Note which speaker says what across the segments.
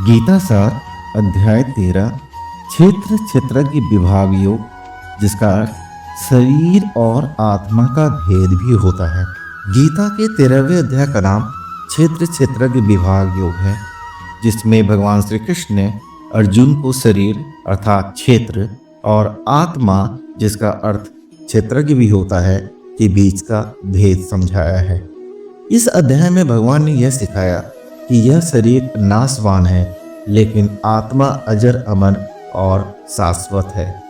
Speaker 1: गीता सार अध्याय 13 क्षेत्र क्षेत्रज्ञ विभाग योग, जिसका अर्थ शरीर और आत्मा का भेद भी होता है। गीता के 13वें अध्याय का नाम क्षेत्र क्षेत्रज्ञ विभाग योग है, जिसमें भगवान श्री कृष्ण ने अर्जुन को शरीर अर्थात क्षेत्र और आत्मा, जिसका अर्थ क्षेत्रज्ञ भी होता है, के बीच का भेद समझाया है। इस अध्याय में भगवान ने यह सिखाया कि यह शरीर नाशवान है, लेकिन आत्मा अजर अमर और शाश्वत है।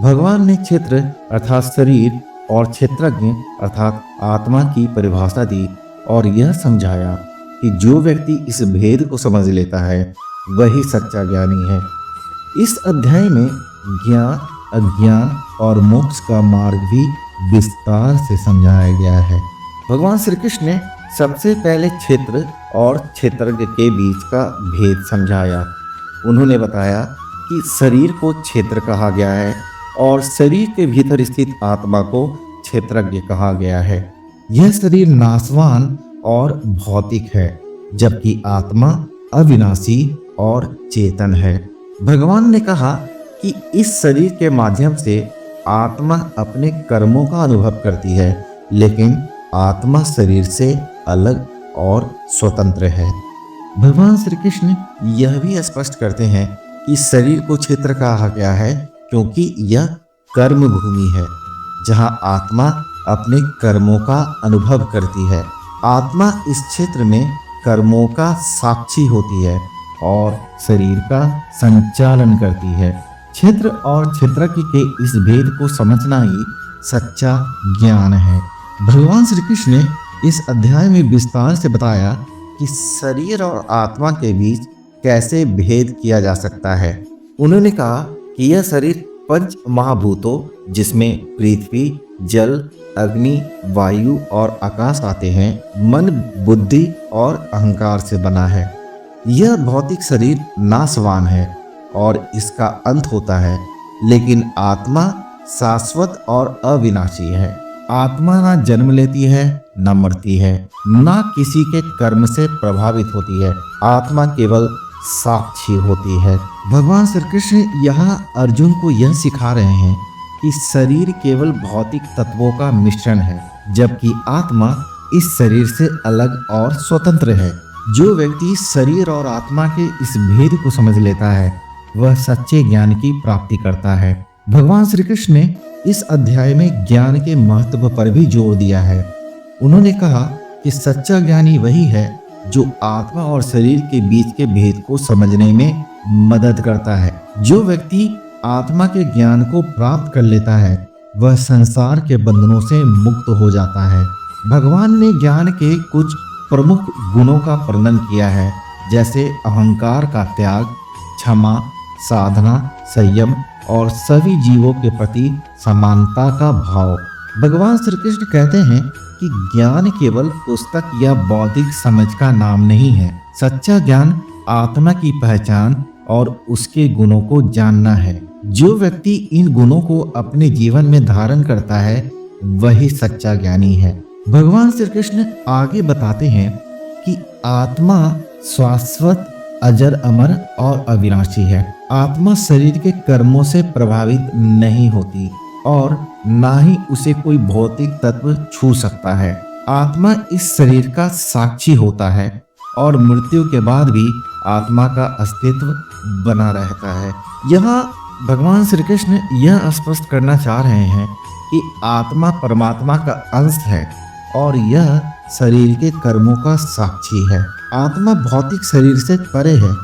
Speaker 1: भगवान ने क्षेत्र अर्थात शरीर और क्षेत्रज्ञ अर्थात आत्मा की परिभाषा दी और यह समझाया कि जो व्यक्ति इस भेद को समझ लेता है वही सच्चा ज्ञानी है। इस अध्याय में ज्ञान, अज्ञान और मोक्ष का मार्ग भी विस्तार से समझाया गया है। भगवान श्री कृष्ण ने सबसे पहले क्षेत्र और क्षेत्रज्ञ के बीच का भेद समझाया। उन्होंने बताया कि शरीर को क्षेत्र कहा गया है और शरीर के भीतर स्थित आत्मा को क्षेत्रज्ञ कहा गया है। यह शरीर नाशवान और भौतिक है, जबकि आत्मा अविनाशी और चेतन है। भगवान ने कहा कि इस शरीर के माध्यम से आत्मा अपने कर्मों का अनुभव करती है, लेकिन आत्मा शरीर से अलग और स्वतंत्र है। भगवान श्री कृष्ण यह भी स्पष्ट करते हैं कि शरीर को क्षेत्र कहा गया है क्योंकि यह कर्म भूमि है, जहां आत्मा अपने कर्मों का अनुभव करती है। आत्मा इस क्षेत्र में कर्मों का साक्षी होती है और शरीर का संचालन करती है। क्षेत्र और क्षेत्रज्ञ के इस भेद को समझना ही सच्चा ज्ञान है। भगवान श्री कृष्ण ने इस अध्याय में विस्तार से बताया कि शरीर और आत्मा के बीच कैसे भेद किया जा सकता है। उन्होंने कहा कि यह शरीर पंच महाभूतों, जिसमें पृथ्वी, जल, अग्नि, वायु और आकाश आते हैं, मन, बुद्धि और अहंकार से बना है। यह भौतिक शरीर नाशवान है और इसका अंत होता है, लेकिन आत्मा शाश्वत और अविनाशी है। आत्मा ना जन्म लेती है, न मरती है, ना किसी के कर्म से प्रभावित होती है। आत्मा केवल साक्षी होती है। भगवान श्री कृष्ण यहाँ अर्जुन को यह सिखा रहे हैं कि शरीर केवल भौतिक तत्वों का मिश्रण है, जबकि आत्मा इस शरीर से अलग और स्वतंत्र है। जो व्यक्ति शरीर और आत्मा के इस भेद को समझ लेता है वह सच्चे ज्ञान की प्राप्ति करता है। भगवान श्री कृष्ण ने इस अध्याय में ज्ञान के महत्व पर भी जोर दिया है। उन्होंने कहा कि सच्चा ज्ञानी वही है जो आत्मा और शरीर के बीच के भेद को समझने में मदद करता है। जो व्यक्ति आत्मा के ज्ञान को प्राप्त कर लेता है वह संसार के बंधनों से मुक्त हो जाता है। भगवान ने ज्ञान के कुछ प्रमुख गुणों का वर्णन किया है, जैसे अहंकार का त्याग, क्षमा, साधना, संयम और सभी जीवों के प्रति समानता का भाव। भगवान श्री कृष्ण कहते हैं कि ज्ञान केवल पुस्तक या बौद्धिक समझ का नाम नहीं है। सच्चा ज्ञान आत्मा की पहचान और उसके गुणों को जानना है। जो व्यक्ति इन गुणों को अपने जीवन में धारण करता है वही सच्चा ज्ञानी है। भगवान श्री कृष्ण आगे बताते हैं कि आत्मा शाश्वत, अजर अमर और अविनाशी है। आत्मा शरीर के कर्मों से प्रभावित नहीं होती और ना ही उसे कोई भौतिक तत्व छू सकता है। आत्मा इस शरीर का साक्षी होता है और मृत्यु के बाद भी आत्मा का अस्तित्व बना रहता है। यहाँ भगवान श्री कृष्ण यह स्पष्ट करना चाह रहे हैं कि आत्मा परमात्मा का अंश है और यह शरीर के कर्मों का साक्षी है। आत्मा भौतिक शरीर से परे है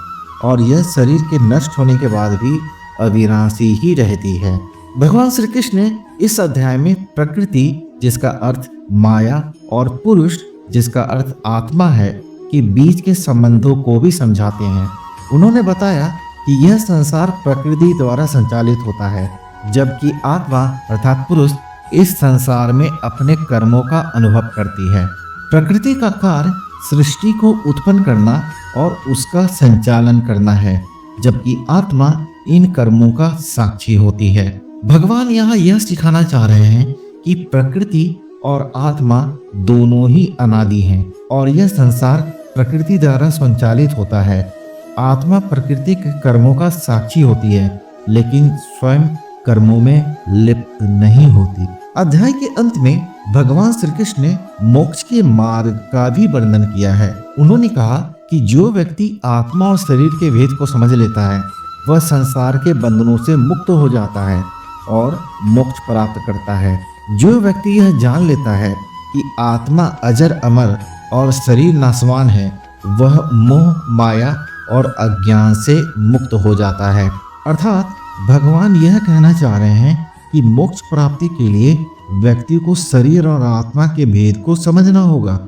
Speaker 1: और यह शरीर के नष्ट होने के बाद भी अविनाशी ही रहती है। भगवान श्री कृष्ण ने इस अध्याय में प्रकृति, जिसका अर्थ माया, और पुरुष, जिसका अर्थ आत्मा है, के बीच के संबंधों को भी समझाते हैं। उन्होंने बताया कि यह संसार प्रकृति द्वारा संचालित होता है, जबकि आत्मा अर्थात पुरुष इस संसार में अपने कर्मों का अनुभव करती है। प्रकृति का कार्य सृष्टि को उत्पन्न करना और उसका संचालन करना है, जबकि आत्मा इन कर्मों का साक्षी होती है। भगवान यहाँ यह सिखाना चाह रहे हैं कि प्रकृति और आत्मा दोनों ही अनादि हैं और यह संसार प्रकृति द्वारा संचालित होता है। आत्मा प्रकृति के कर्मों का साक्षी होती है, लेकिन स्वयं कर्मों में लिप्त नहीं होती। अध्याय के अंत में भगवान श्री कृष्ण ने मोक्ष के मार्ग का भी वर्णन किया है। उन्होंने कहा कि जो व्यक्ति आत्मा और शरीर के भेद को समझ लेता है वह संसार के बंधनों से मुक्त हो जाता है और मोक्ष प्राप्त करता है। जो व्यक्ति यह जान लेता है कि आत्मा अजर अमर और शरीर नाशवान है, वह मोह माया और अज्ञान से मुक्त हो जाता है। अर्थात भगवान यह कहना चाह रहे हैं कि मोक्ष प्राप्ति के लिए व्यक्ति को शरीर और आत्मा के भेद को समझना होगा।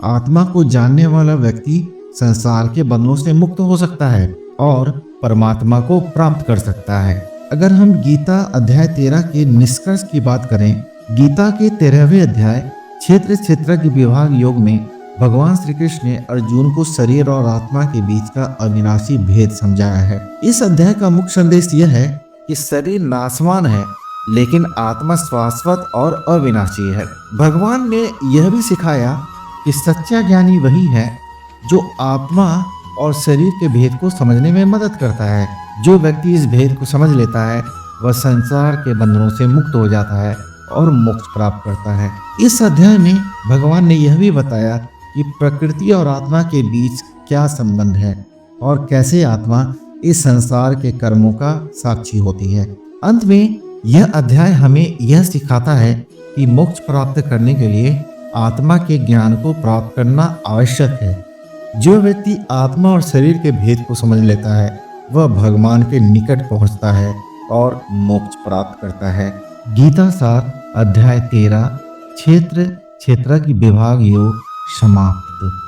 Speaker 1: आत्मा को जानने वाला व्यक्ति संसार के बंधनों से मुक्त हो सकता है और परमात्मा को प्राप्त कर सकता है। अगर हम गीता अध्याय 13 के निष्कर्ष की बात करें, गीता के 13वें अध्याय क्षेत्र क्षेत्र के विभाग योग में भगवान श्री कृष्ण ने अर्जुन को शरीर और आत्मा के बीच का अविनाशी भेद समझाया है। इस अध्याय का मुख्य संदेश यह है कि शरीर नाशवान है, लेकिन आत्मा शाश्वत और अविनाशी है। भगवान ने यह भी सिखाया कि सच्चा ज्ञानी वही है जो आत्मा और शरीर के भेद को समझने में मदद करता है। जो व्यक्ति इस भेद को समझ लेता है वह संसार के बंधनों से मुक्त हो जाता है और मोक्ष प्राप्त करता है। इस अध्याय में भगवान ने यह भी बताया कि प्रकृति और आत्मा के बीच क्या संबंध है और कैसे आत्मा इस संसार के कर्मों का साक्षी होती है। अंत में यह अध्याय हमें यह सिखाता है कि मोक्ष प्राप्त करने के लिए आत्मा के ज्ञान को प्राप्त करना आवश्यक है। जो व्यक्ति आत्मा और शरीर के भेद को समझ लेता है वह भगवान के निकट पहुंचता है और मोक्ष प्राप्त करता है। गीता सार अध्याय 13 क्षेत्र क्षेत्र की विभाग योग समाप्त।